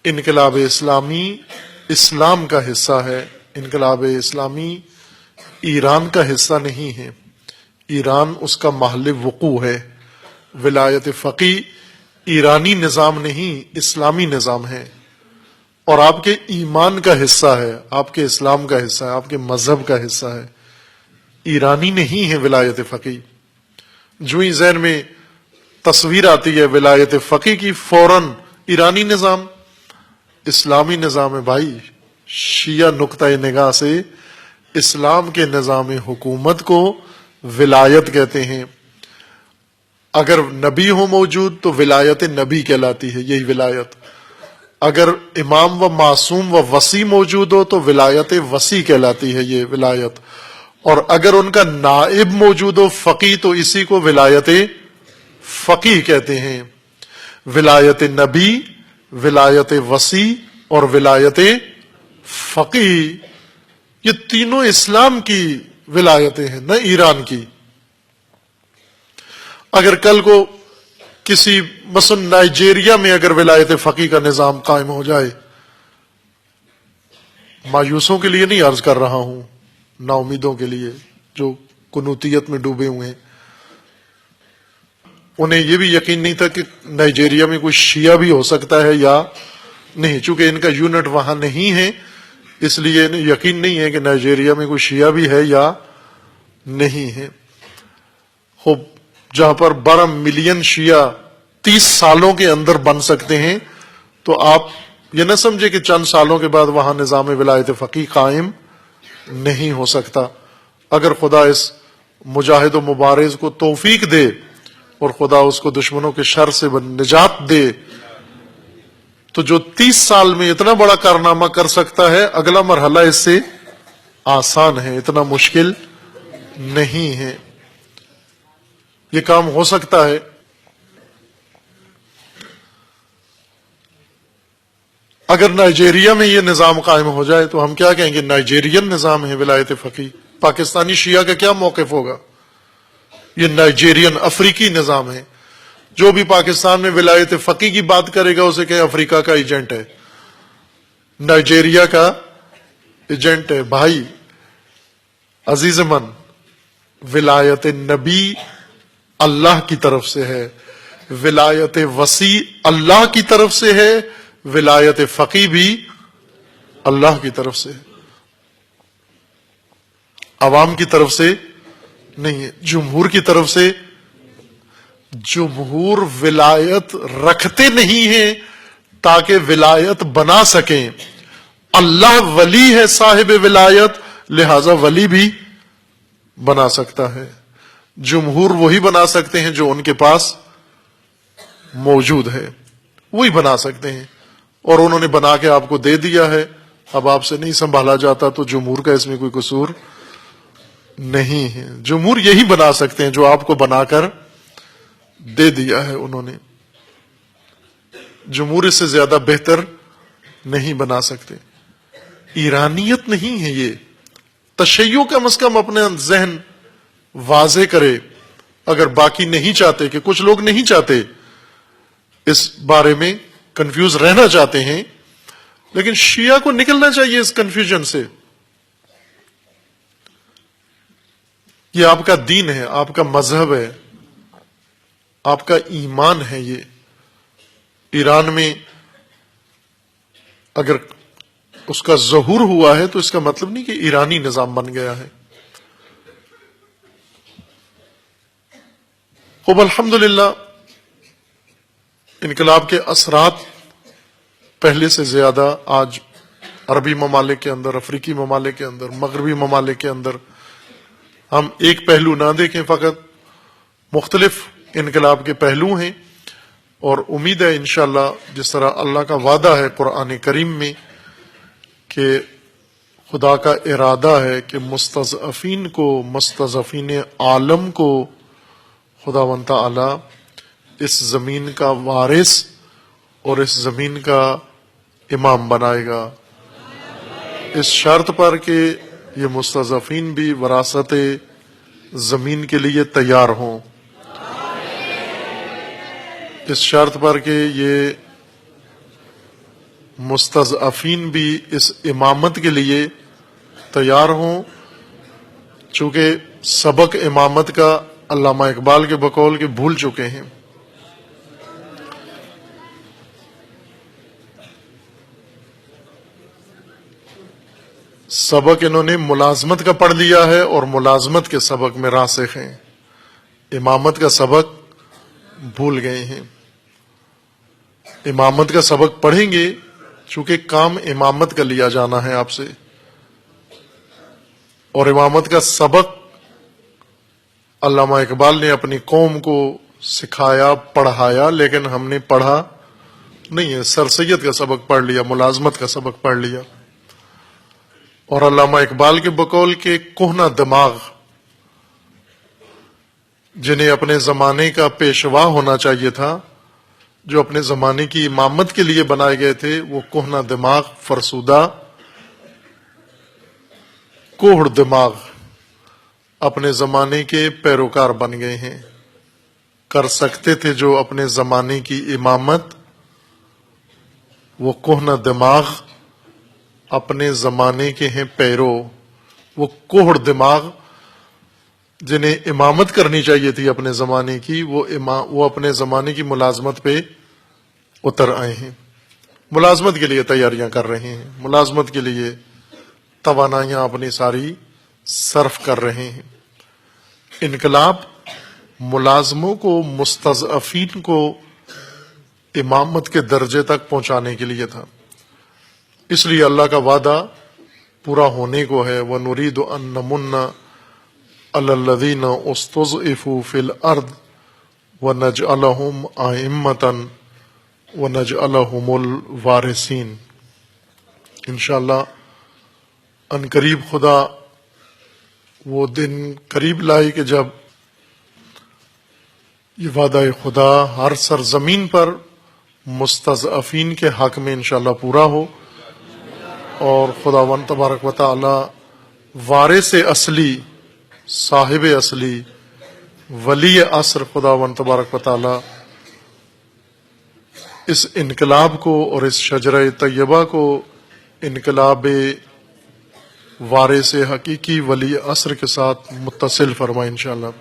انقلاب اسلامی اسلام کا حصہ ہے، انقلاب اسلامی ایران کا حصہ نہیں ہے، ایران اس کا محل وقوع ہے۔ ولایت فقیہ ایرانی نظام نہیں، اسلامی نظام ہے، اور آپ کے ایمان کا حصہ ہے، آپ کے اسلام کا حصہ ہے، آپ کے مذہب کا حصہ ہے، ایرانی نہیں ہے ولایت فقیہ۔ جو ہی ذہن میں تصویر آتی ہے ولایت فقیہ کی، فوراً ایرانی نظام، اسلامی نظام ہے بھائی۔ شیعہ نقطۂ نگاہ سے اسلام کے نظام حکومت کو ولایت کہتے ہیں۔ اگر نبی ہو موجود تو ولایت نبی کہلاتی ہے، یہی ولایت۔ اگر امام و معصوم و وصی موجود ہو تو ولایت وصی کہلاتی ہے، یہ ولایت۔ اور اگر ان کا نائب موجود ہو فقیہ تو اسی کو ولایت فقیہ کہتے ہیں۔ ولایت نبی، ولایت وصی اور ولایت فقیہ، یہ تینوں اسلام کی ولایتیں ہیں، نہ ایران کی۔ اگر کل کو کسی مثلا نائجیریا میں اگر ولایت فقیہ کا نظام قائم ہو جائے، مایوسوں کے لیے نہیں عرض کر رہا ہوں، نا امیدوں کے لیے جو قنوطیت میں ڈوبے ہوئے ہیں، انہیں یہ بھی یقین نہیں تھا کہ نائجیریا میں کوئی شیعہ بھی ہو سکتا ہے یا نہیں، چونکہ ان کا یونٹ وہاں نہیں ہے، اس لیے انہیں یقین نہیں ہے کہ نائجیریا میں کوئی شیعہ بھی ہے یا نہیں ہے۔ خوب جہاں پر 12 ملین شیعہ 30 سالوں کے اندر بن سکتے ہیں، تو آپ یہ نہ سمجھے کہ چند سالوں کے بعد وہاں نظام ولایت فقیہ قائم نہیں ہو سکتا۔ اگر خدا اس مجاہد و مبارز کو توفیق دے اور خدا اس کو دشمنوں کے شر سے نجات دے، تو جو 30 سال میں اتنا بڑا کارنامہ کر سکتا ہے، اگلا مرحلہ اس سے آسان ہے، اتنا مشکل نہیں ہے، یہ کام ہو سکتا ہے۔ اگر نائجیریا میں یہ نظام قائم ہو جائے تو ہم کیا کہیں گے؟ نائجیرین نظام ہے ولایت فقیہ۔ پاکستانی شیعہ کا کیا موقف ہوگا؟ یہ نائجیرین افریقی نظام ہے، جو بھی پاکستان میں ولایت فقیہ کی بات کرے گا اسے کہ افریقہ کا ایجنٹ ہے، نائجیریا کا ایجنٹ ہے۔ بھائی عزیز من، ولایت نبی اللہ کی طرف سے ہے، ولایت وصی اللہ کی طرف سے ہے، ولایت فقیہ بھی اللہ کی طرف سے ہے، عوام کی طرف سے نہیں ہے، جمہور کی طرف سے۔ جمہور ولایت رکھتے نہیں ہیں تاکہ ولایت بنا سکیں۔ اللہ ولی ہے صاحب ولایت، لہذا ولی بھی بنا سکتا ہے۔ جمہور وہی بنا سکتے ہیں جو ان کے پاس موجود ہے، وہی بنا سکتے ہیں، اور انہوں نے بنا کے آپ کو دے دیا ہے، اب آپ سے نہیں سنبھالا جاتا تو جمہور کا اس میں کوئی قصور نہیں ہے۔ جمہور یہی بنا سکتے ہیں جو آپ کو بنا کر دے دیا ہے انہوں نے، جمہور اس سے زیادہ بہتر نہیں بنا سکتے۔ ایرانیت نہیں ہے یہ، تشیع کم از کم اپنے ذہن واضح کرے، اگر باقی نہیں چاہتے، کہ کچھ لوگ نہیں چاہتے اس بارے میں، کنفیوز رہنا چاہتے ہیں، لیکن شیعہ کو نکلنا چاہیے اس کنفیوژن سے۔ یہ آپ کا دین ہے، آپ کا مذہب ہے، آپ کا ایمان ہے۔ یہ ایران میں اگر اس کا ظہور ہوا ہے تو اس کا مطلب نہیں کہ ایرانی نظام بن گیا ہے۔ خوب الحمدللہ انقلاب کے اثرات پہلے سے زیادہ آج عربی ممالک کے اندر، افریقی ممالک کے اندر، مغربی ممالک کے اندر ہم ایک پہلو نہ دیکھیں، فقط مختلف انقلاب کے پہلو ہیں، اور امید ہے انشاءاللہ جس طرح اللہ کا وعدہ ہے قرآن کریم میں کہ خدا کا ارادہ ہے کہ مستضعفین کو، مستضعفین عالم کو خداوند تعالی اس زمین کا وارث اور اس زمین کا امام بنائے گا، اس شرط پر کہ یہ مستضعفین بھی وراثت زمین کے لیے تیار ہوں، اس شرط پر کہ یہ مستضعفین بھی اس امامت کے لیے تیار ہوں، چونکہ سبق امامت کا علامہ اقبال کے بقول کے بھول چکے ہیں۔ سبق انہوں نے ملازمت کا پڑھ لیا ہے اور ملازمت کے سبق میں راسخ ہیں، امامت کا سبق بھول گئے ہیں۔ امامت کا سبق پڑھیں گے چونکہ کام امامت کا لیا جانا ہے آپ سے، اور امامت کا سبق علامہ اقبال نے اپنی قوم کو سکھایا، پڑھایا، لیکن ہم نے پڑھا نہیں ہے، سر سید کا سبق پڑھ لیا، ملازمت کا سبق پڑھ لیا۔ اور علامہ اقبال کے بقول کے کہنہ دماغ جنہیں اپنے زمانے کا پیشوا ہونا چاہیے تھا، جو اپنے زمانے کی امامت کے لیے بنائے گئے تھے، وہ کہنہ دماغ، فرسودہ کوہڑ دماغ اپنے زمانے کے پیروکار بن گئے ہیں۔ کر سکتے تھے جو اپنے زمانے کی امامت، وہ کہنہ دماغ اپنے زمانے کے ہیں پیرو، وہ کوہڑ دماغ جنہیں امامت کرنی چاہیے تھی اپنے زمانے کی، وہ اپنے زمانے کی ملازمت پہ اتر آئے ہیں، ملازمت کے لیے تیاریاں کر رہے ہیں، ملازمت کے لیے توانائیاں اپنی ساری صرف کر رہے ہیں۔ انقلاب ملازموں کو، مستضعفین کو امامت کے درجے تک پہنچانے کے لیے تھا، اس لیے اللہ کا وعدہ پورا ہونے کو ہے، وَنُرِيدُ أَن نَّمُنَّ عَلَى الَّذِينَ اسْتُضْعِفُوا فِي الْأَرْضِ وَنَجْعَلَهُمْ أَئِمَّةً وَنَجْعَلَهُمُ الْوَارِثِينَ۔ انشاءاللہ ان قریب خدا وہ دن قریب لائے کہ جب یہ وعدہ خدا ہر سرزمین پر مستضعفین کے حق میں انشاءاللہ پورا ہو، اور خداوند تبارک و تعالی وارث اصلی، صاحب اصلی، ولی عصر خداوند تبارک و تعالی اس انقلاب کو اور اس شجرہ طیبہ کو انقلاب وارث حقیقی ولی عصر کے ساتھ متصل فرمائے انشاءاللہ۔